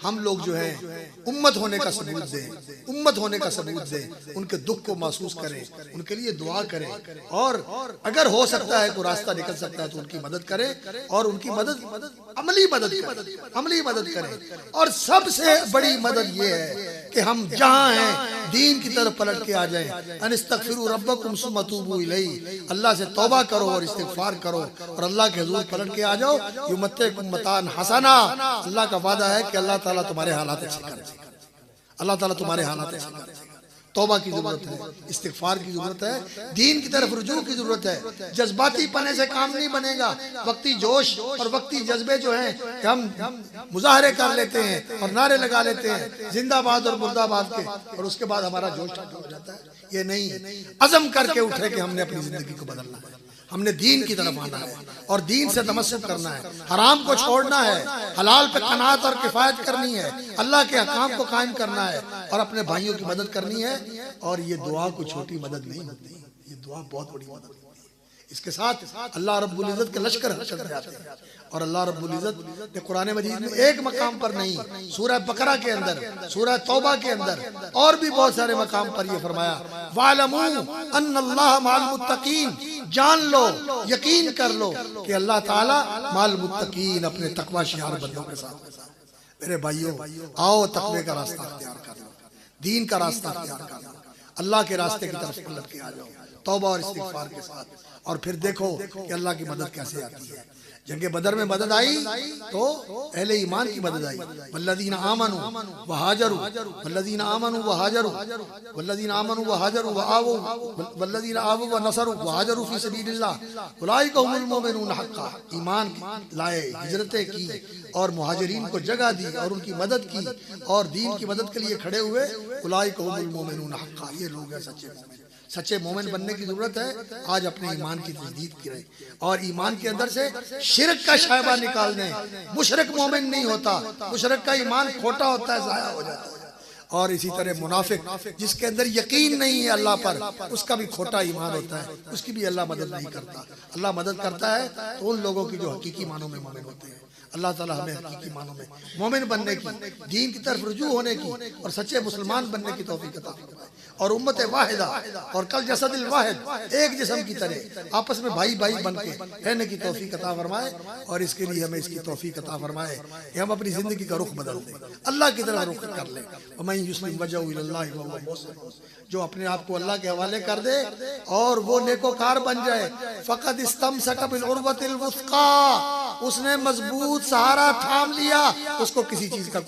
हम लोग जो है उम्मत होने का सबूत दें, उम्मत होने का सबूत दें, उनके दुख को महसूस करें, उनके लिए दुआ करें, और अगर हो सकता है कोई रास्ता निकल सकता है तो उनकी मदद करें, और उनकी मदद अमली मदद करें। और सबसे बड़ी मदद ये है कि हम जहाँ हैं दीन की तरफ पलट के आ जाएं। अनिस्तगफिरू रब्बकुम सुम्मा तूबू इलैहि, अल्लाह से तौबा करो और इस्तिगफार करो और अल्लाह के हुजूर पलट के आ जाओ। युमत्तिकुम मतान हसना, अल्लाह का वादा है कि अल्लाह ताला तुम्हारे हालात अच्छे कर देगा, अल्लाह ताला तुम्हारे हालात अच्छे कर देगा। तौबा की जरूरत है, इस्तिगफार की जरूरत है, दीन की तरफ रुजू की जरूरत है। जज्बाती पने से काम नहीं बनेगा। वक्ती जोश और वक्ती जज्बे जो हैं कि हम मुजाहरे कर लेते हैं और नारे लगा लेते हैं जिंदाबाद और मुर्दाबाद के, और उसके बाद हमारा जोश ठंडा हो जाता है। ये नहीं, अज़म करके उठे कि हमने अपनी जिंदगी को बदलना है, हमने दीन की तरफ आना है और दीन से तमस्सुक करना है, हराम को छोड़ना है, हलाल पे कनात और किफायत करनी है, अल्लाह के अहकाम को कायम करना है और अपने भाइयों की मदद करनी है। और ये दुआ कोई छोटी मदद नहीं होती, ये दुआ बहुत बड़ी मदद होती है। इसके साथ अल्लाह रब्बुल इज्जत के लश्कर चल जाते हैं। और अल्लाह रब्बुल इज्जत ने कुरान मजीद में एक मकाम पर नहीं, सूरह बकरा के अंदर, सूरह तौबा के अंदर और भी बहुत सारे मकाम पर ये फरमाया, वालमू अन्नल्लाह माल मुत्तकीन, जान लो, यकीन कर लो कि अल्लाह ताला माल मुत्तकीन, अपने तकवा शियार बंदों के साथ। मेरे भाइयों, आओ तकवे का रास्ता अख्तियार कर लो, दीन का रास्ता अख्तियार कर लो, अल्लाह के रास्ते की तरफ पलट के आ जाओ तौबा और इस्तिगफार के साथ। और फिर देखो कि अल्लाह की मदद कैसे आती है। जंगे बदर में मदद आई तो अहले ईमान की मदद आई। वल्लज़ीना आमनू व हाजरू, वल्लज़ीना आमनू व हाजरू, वल्लज़ीना आमनू व हाजरू व आवू, वल्लज़ीना आवू व नसरू व हाजरू फी सबीलिल्लाह उलाइका हुमुल मोमिनून हक्का। ईमान लाए, हिजरतें की और मुहाजिरीन को जगह दी और उनकी मदद की और दीन की मदद के लिए खड़े हुए, उलाइका हुमुल मोमिनून हक्का, ये लोग हैं सच्चे मोमिन। सच्चे मोमिन बनने की जरूरत है। आज अपने ईमान की तजदीद करें और ईमान के अंदर से शिरक का शायबा निकाल दें। मुशरिक मोमिन नहीं होता, मुशरिक का ईमान खोटा होता है, जाया हो जाता है। और इसी तरह मुनाफिक जिसके अंदर यकीन नहीं है अल्लाह पर, उसका भी खोटा ईमान होता है, उसकी भी अल्लाह मदद नहीं करता। अल्लाह मदद करता है तो उन लोगों की जो हकीकी मानों में मोमिन होते हैं। अल्लाह ताला हमें हकीकी मानों में मोमिन बनने की, दीन की तरफ रुजू होने की और सच्चे मुसलमान बनने की तौफीक अता फरमाए। और उम्मत वाहिदा और कल जसदिल वाहिद, एक जिस्म की तरह आपस में भाई भाई बन के रहने की तौफीक अता फरमाए। और इसके लिए हमें इसकी तौफीक अता फरमाए कि हम अपनी जिंदगी का रुख बदल दें, अल्लाह की तरफ रुख कर लें। वमन युस्लिम वजहहु इलल्लाहि व हुवा मुहसिन, जो अपने आप को अल्लाह के हवाले कर दे और वो नेकोकार बन जाए, फक़द इस्तमसक बिल उर्वतिल वुस्क़ा, उसने मजबूत सहारा थाम लिया, उसको किसी चीज का